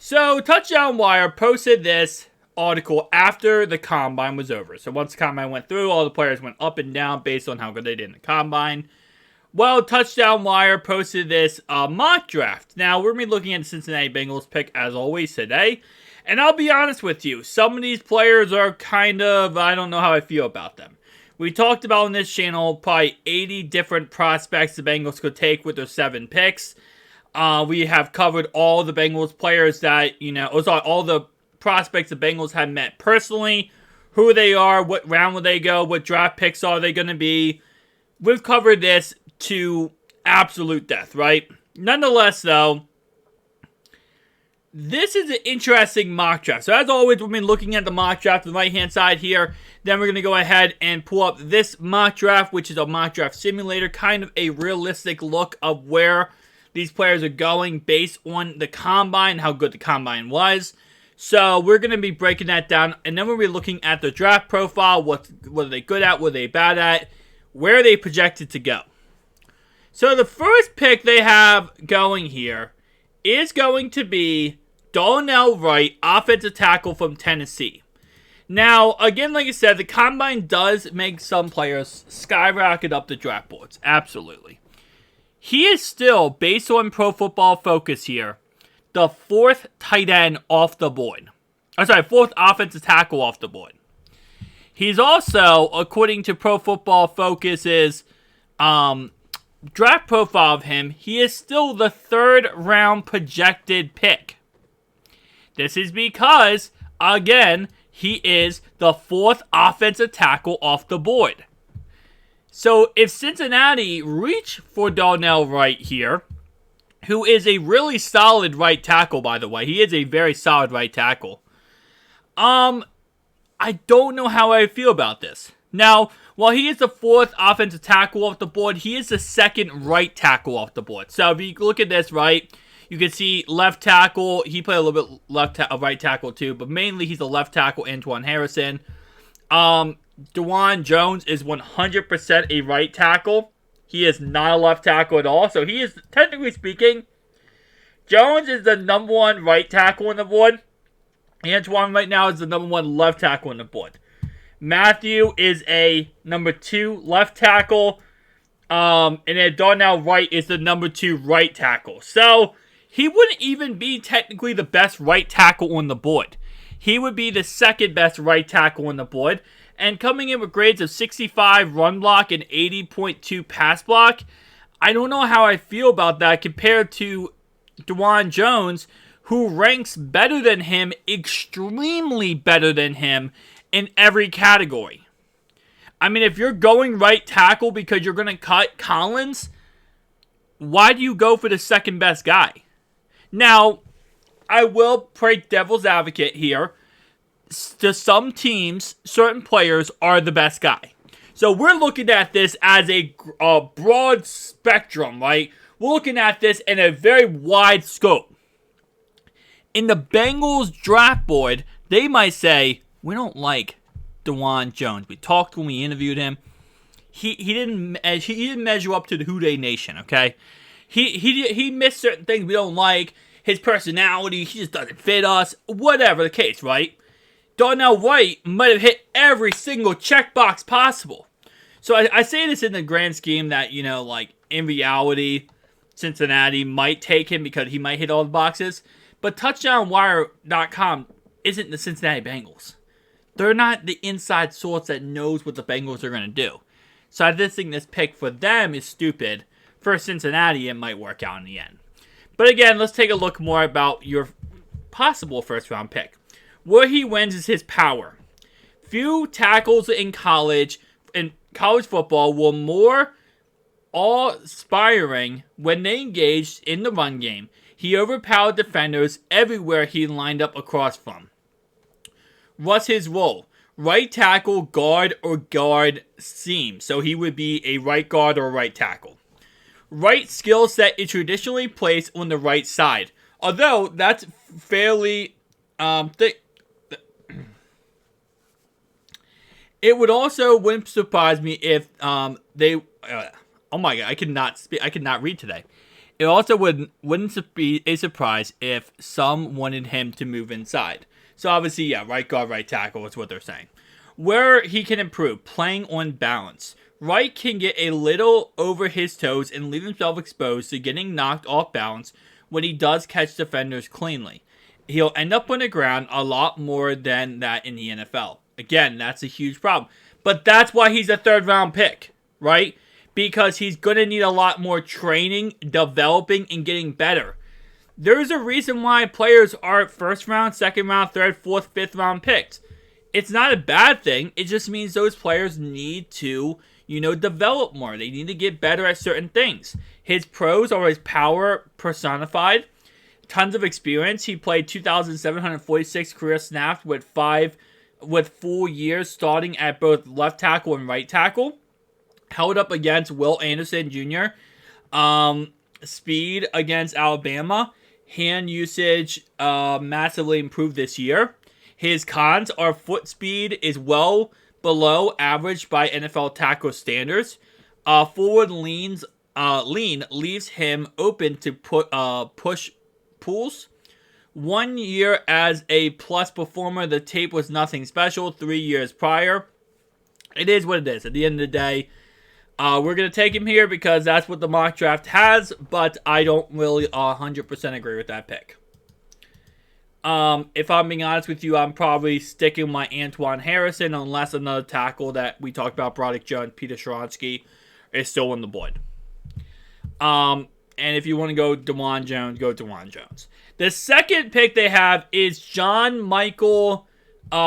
So, Touchdown Wire posted this article after the Combine was over. So, once the Combine went through, all the players went up and down based on how good they did in the Combine. Well, Touchdown Wire posted this mock draft. Now, we're going to be looking at the Cincinnati Bengals pick, as always, today. And I'll be honest with you, some of these players are kind of, I don't know how I feel about them. We talked about on this channel probably 80 different prospects the Bengals could take with their 7 picks. We have covered all the Bengals players that, all the prospects the Bengals have met personally, who they are, what round will they go, what draft picks are they going to be. We've covered this to absolute death, right? Nonetheless, though, this is an interesting mock draft. So as always, we've been looking at the mock draft on the right-hand side here. Then we're going to go ahead and pull up this mock draft, which is a mock draft simulator, kind of a realistic look of where these players are going based on the Combine, how good the Combine was. So we're going to be breaking that down, and then we'll be looking at the draft profile, what are they good at, what are they bad at, where are they projected to go. So the first pick they have going here is going to be Darnell Wright, offensive tackle from Tennessee. Now, again, like I said, the Combine does make some players skyrocket up the draft boards. Absolutely. He is still, based on Pro Football Focus here, the 4th tight end off the board. 4th offensive tackle off the board. He's also, according to Pro Football Focus's draft profile of him, he is still the 3rd round projected pick. This is because, again, he is the 4th offensive tackle off the board. So if Cincinnati reach for Darnell Wright here, who is a really solid right tackle, by the way. He is a very solid right tackle. I don't know how I feel about this. Now, while he is the 4th offensive tackle off the board, he is the 2nd right tackle off the board. So if you look at this, right, you can see left tackle. He played a little bit right tackle too, but mainly he's a left tackle, Antoine Harrison. Jalen Jones is 100% a right tackle. He is not a left tackle at all. So he is, technically speaking, Jones is the number 1 right tackle on the board. Antoine right now is the number 1 left tackle on the board. Matthew is a number 2 left tackle. And then Darnell Wright is the number 2 right tackle. So he wouldn't even be technically the best right tackle on the board. He would be the 2nd best right tackle on the board. And coming in with grades of 65 run block and 80.2 pass block, I don't know how I feel about that compared to Jalen Jones, who ranks better than him, extremely better than him, in every category. I mean, if you're going right tackle because you're going to cut Collins, why do you go for the 2nd best guy? Now, I will play devil's advocate here. To some teams, certain players are the best guy. So we're looking at this as a broad spectrum, right? We're looking at this in a very wide scope. In the Bengals draft board, they might say, we don't like Jalen Jones. We talked when we interviewed him. He didn't measure up to the Who Dey Nation, okay? He missed certain things we don't like. His personality, he just doesn't fit us. Whatever the case, right? Darnell Wright might have hit every single checkbox possible. So I say this in the grand scheme that, in reality, Cincinnati might take him because he might hit all the boxes. But TouchdownWire.com isn't the Cincinnati Bengals. They're not the inside source that knows what the Bengals are going to do. So I just think this pick for them is stupid. For Cincinnati, it might work out in the end. But again, let's take a look more about your possible first-round pick. Where he wins is his power. Few tackles in college football were more awe-inspiring when they engaged in the run game. He overpowered defenders everywhere he lined up across from. What's his role? Right tackle, guard, or guard seam. So he would be a right guard or a right tackle. Right skill set is traditionally placed on the right side. Although that's fairly thick. It would also wouldn't surprise me if they. Oh my god, I could not speak. I could not read today. It also wouldn't be a surprise if some wanted him to move inside. So obviously, yeah, right guard, right tackle is what they're saying. Where he can improve, playing on balance. Wright can get a little over his toes and leave himself exposed to getting knocked off balance when he does catch defenders cleanly. He'll end up on the ground a lot more than that in the NFL. Again, that's a huge problem. But that's why he's a third round pick, right? Because he's going to need a lot more training, developing, and getting better. There's a reason why players are first round, second round, third, fourth, fifth round picks. It's not a bad thing. It just means those players need to, develop more. They need to get better at certain things. His pros are his power personified. Tons of experience. He played 2,746 career snaps with 4 years starting at both left tackle and right tackle. Held up against Will Anderson Jr. Speed against Alabama. Hand usage massively improved this year. His cons are foot speed is well below average by NFL tackle standards. Forward lean leaves him open to push pulls. 1 year as a plus performer, the tape was nothing special. 3 years prior. It is what it is. At the end of the day, we're going to take him here because that's what the mock draft has, but I don't really 100% agree with that pick. If I'm being honest with you, I'm probably sticking with my Antoine Harrison unless another tackle that we talked about, Broderick Jones, Peter Skoronsky, is still on the board. And if you want to go DeJuan Jones, go DeJuan Jones. The second pick they have is John Michael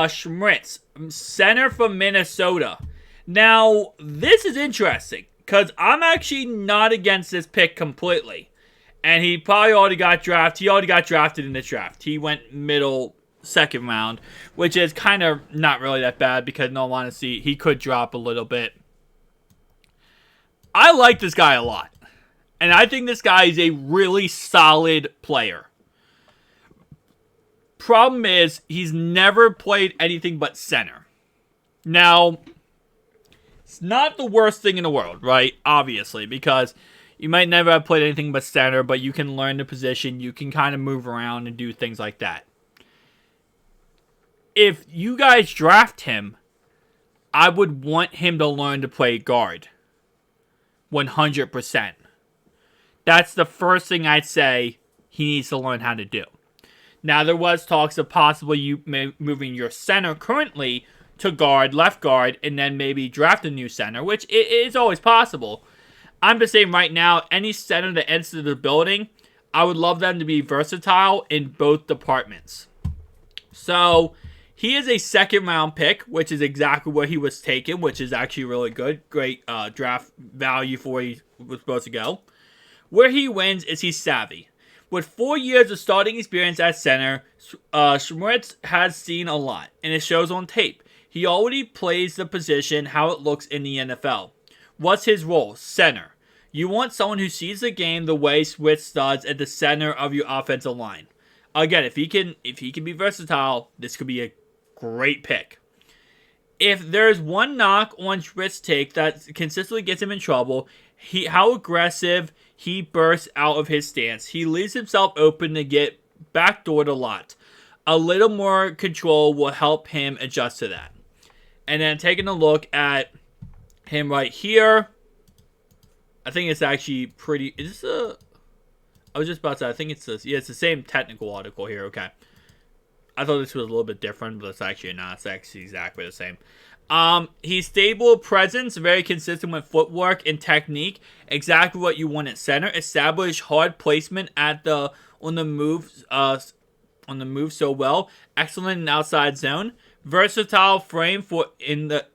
Schmitz, center from Minnesota. Now, this is interesting because I'm actually not against this pick completely. And he probably already got drafted. He already got drafted in this draft. He went middle second round, which is kind of not really that bad because in all honesty, he could drop a little bit. I like this guy a lot. And I think this guy is a really solid player. Problem is, he's never played anything but center. Now, it's not the worst thing in the world, right? Obviously, because you might never have played anything but center, but you can learn the position. You can kind of move around and do things like that. If you guys draft him, I would want him to learn to play guard. 100%. That's the first thing I'd say he needs to learn how to do. Now, there was talks of possibly you moving your center currently to guard, left guard, and then maybe draft a new center, which is always possible. I'm just saying right now, any center that enters the building, I would love them to be versatile in both departments. So, he is a second round pick, which is exactly where he was taken, which is actually really good. Great draft value for where he was supposed to go. Where he wins is he's savvy. With 4 years of starting experience at center, Schmitz has seen a lot, and it shows on tape. He already plays the position how it looks in the NFL. What's his role? Center. You want someone who sees the game the way Schmitz does at the center of your offensive line. Again, if he can be versatile, this could be a great pick. If there's one knock on Schmitz's take that consistently gets him in trouble, how aggressive he bursts out of his stance. He leaves himself open to get backdoored a lot. A little more control will help him adjust to that. And then taking a look at him right here, I think it's actually pretty. Is this a? I was just about to say. I think it's this. Yeah, it's the same technical article here. Okay. I thought this was a little bit different, but it's actually not. It's actually exactly the same. He's stable presence, very consistent with footwork and technique. Exactly what you want at center. Establish hard placement on the move so well. Excellent in outside zone. Versatile frame for the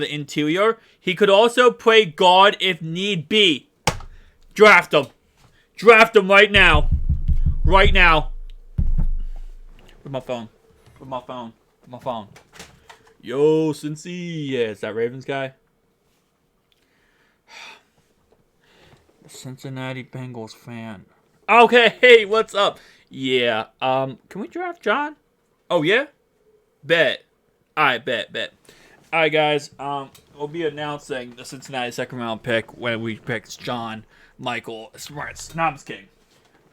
interior. He could also play guard if need be. Draft him. Draft him right now. Right now. With my phone. With my phone. With my phone. Yo, Cincy. Yeah, is that Ravens guy? The Cincinnati Bengals fan. Okay, hey, what's up? Yeah, can we draft John? Oh, yeah? Bet. Alright, bet. Alright, guys, we'll be announcing the Cincinnati second round pick when we pick John. Michael Schmitz. No, I'm just kidding.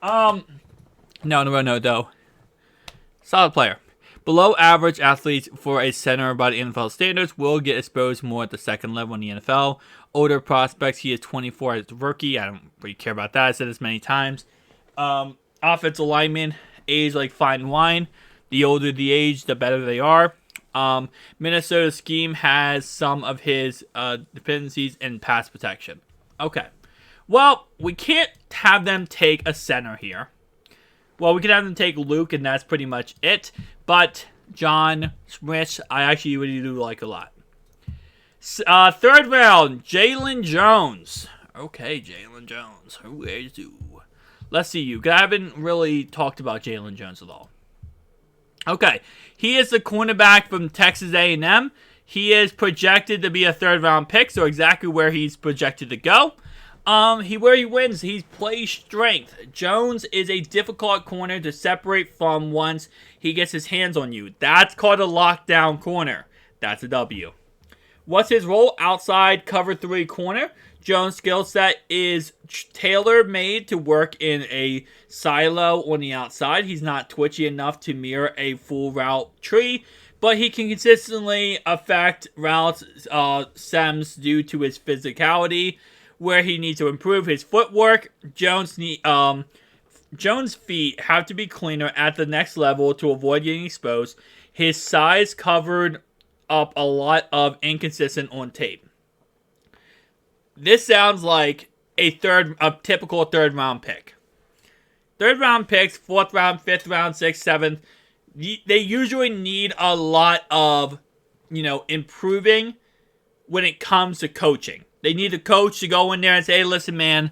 No, though. Solid player. Below average athletes for a center by the NFL standards will get exposed more at the second level in the NFL. Older prospects, he is 24 as a rookie. I don't really care about that. I said this many times. Offensive linemen, age like fine wine. The older the age, the better they are. Minnesota's scheme has some of his dependencies in pass protection. Okay. Well, we can't have them take a center here. Well, we could have them take Luke, and that's pretty much it. But John Schmitz, I actually really do like a lot. Third round, Jalen Jones. Okay, Jalen Jones. Who is you? Let's see you. I haven't really talked about Jalen Jones at all. Okay, he is the cornerback from Texas A&M. He is projected to be a third-round pick, so exactly where he's projected to go. Where he wins, he plays strength. Jones is a difficult corner to separate from once he gets his hands on you. That's called a lockdown corner. That's a W. What's his role? Outside cover 3 corner. Jones' skill set is tailor-made to work in a silo on the outside. He's not twitchy enough to mirror a full route tree, but he can consistently affect routes stems due to his physicality. Where he needs to improve his footwork, Jones' feet have to be cleaner at the next level to avoid getting exposed. His size covered up a lot of inconsistent on tape. This sounds like a typical third round pick. Third round picks, fourth round, fifth round, sixth, seventh, they usually need a lot of, improving when it comes to coaching. They need a coach to go in there and say, hey, listen, man,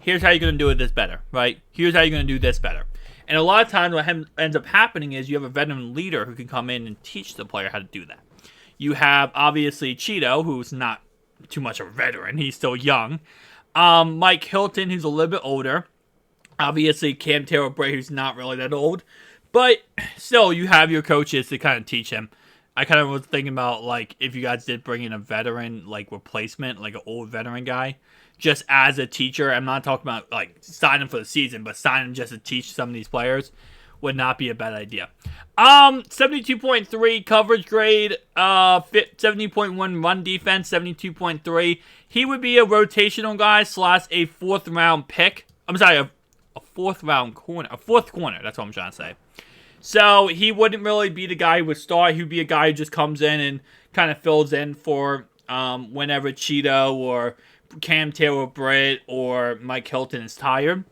here's how you're going to do this better, right? Here's how you're going to do this better. And a lot of times what ends up happening is you have a veteran leader who can come in and teach the player how to do that. You have, obviously, Cheeto, who's not too much of a veteran. He's still young. Mike Hilton, who's a little bit older. Obviously, Cam Taylor-Bray, who's not really that old. But still, you have your coaches to kind of teach him. I kind of was thinking about, if you guys did bring in a veteran, replacement, an old veteran guy, just as a teacher. I'm not talking about, sign him for the season, but sign him just to teach some of these players would not be a bad idea. 72.3 coverage grade, 70.1 run defense, 72.3. He would be a rotational guy / a fourth-round pick. I'm sorry, a fourth-round corner. A fourth corner, that's what I'm trying to say. So he wouldn't really be the guy who would start. He would be a guy who just comes in and kind of fills in for whenever Cheeto or Cam Taylor-Britt or Mike Hilton is tired.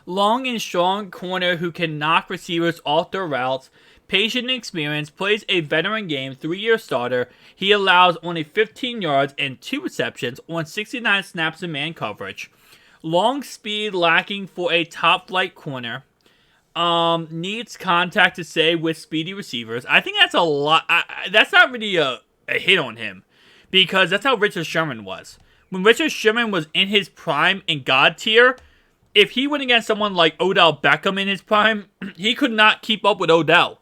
Long and strong corner who can knock receivers off their routes. Patient and experienced, plays a veteran game, 3-year starter. He allows only 15 yards and 2 receptions on 69 snaps in man coverage. Long speed lacking for a top-flight corner. Needs contact to stay with speedy receivers. I think that's a lot. That's not really a hit on him because that's how Richard Sherman was. When Richard Sherman was in his prime in God tier, if he went against someone like Odell Beckham in his prime, he could not keep up with Odell.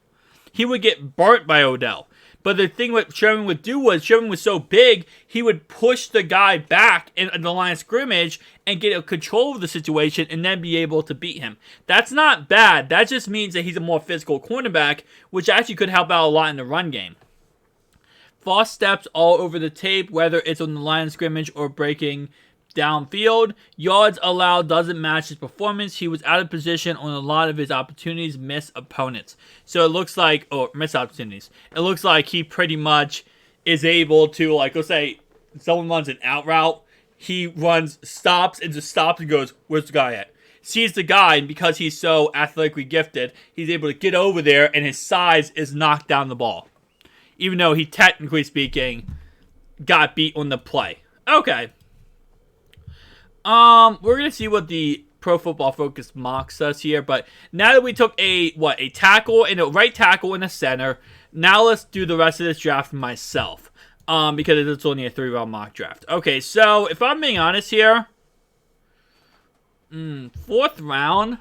He would get burnt by Odell. But the thing what Sherman would do was, Sherman was so big, he would push the guy back in the line of scrimmage and get a control of the situation and then be able to beat him. That's not bad. That just means that he's a more physical cornerback, which actually could help out a lot in the run game. False steps all over the tape, whether it's on the line of scrimmage or breaking downfield. Yards allowed doesn't match his performance. He was out of position on a lot of his opportunities, missed opponents. So it looks like, or missed opportunities. It looks like he pretty much is able to, let's say, someone runs an out route. He stops and goes, where's the guy at? Sees the guy, and because he's so athletically gifted, he's able to get over there, and his size is knocked down the ball. Even though he, technically speaking, got beat on the play. Okay. We're going to see what the Pro Football Focus mock says here, but now that we took a tackle and a right tackle and a center, now let's do the rest of this draft myself, because it's only a 3-round mock draft. Okay, so if I'm being honest here, 4th round,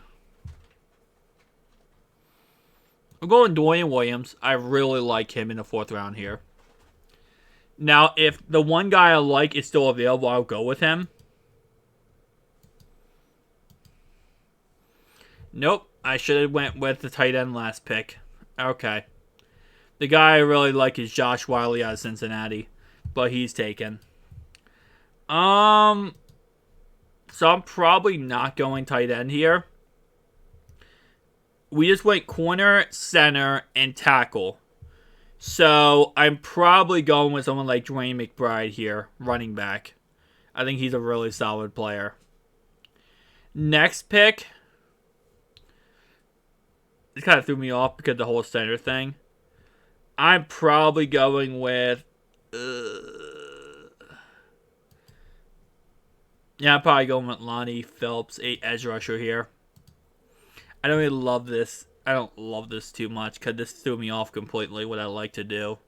I'm going Dwayne Williams. I really like him in the 4th round here. Now, if the one guy I like is still available, I'll go with him. Nope. I should have went with the tight end last pick. Okay. The guy I really like is Josh Wiley out of Cincinnati, but he's taken. So I'm probably not going tight end here. We just went corner, center, and tackle. So I'm probably going with someone like Dwayne McBride here, running back. I think he's a really solid player. Next pick. It kind of threw me off because of the whole center thing. I'm probably going with... Yeah, I'm probably going with Lonnie Phillips, 8 edge rusher here. I don't really love this. I don't love this too much because this threw me off completely what I like to do.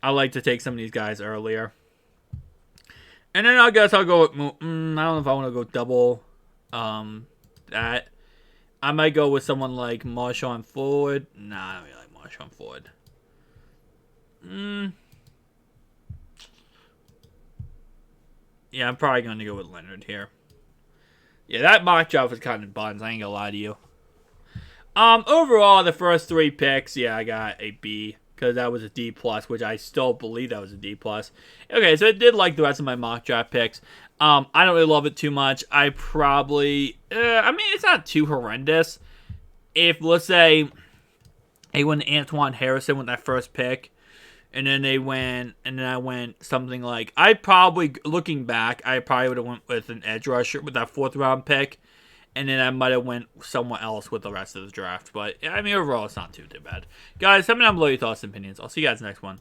I like to take some of these guys earlier. And then I guess I'll go with... I don't know if I want to go double that. I might go with someone like Marshawn Ford. Nah, I don't really like Marshawn Ford. Yeah, I'm probably going to go with Leonard here. Yeah, that mock draft was kind of buns. I ain't gonna lie to you. Overall, the first 3 picks, yeah, I got a B because that was a D plus, which I still believe that was a D plus. Okay, so I did like the rest of my mock draft picks. I don't really love it too much. I probably, I mean, it's not too horrendous. If let's say they went Antoine Harrison with that first pick, and then I went something like, looking back, I probably would have went with an edge rusher with that 4th round pick. And then I might have went somewhere else with the rest of the draft. But, I mean, overall, it's not too bad. Guys, let me know below your thoughts and opinions. I'll see you guys next one.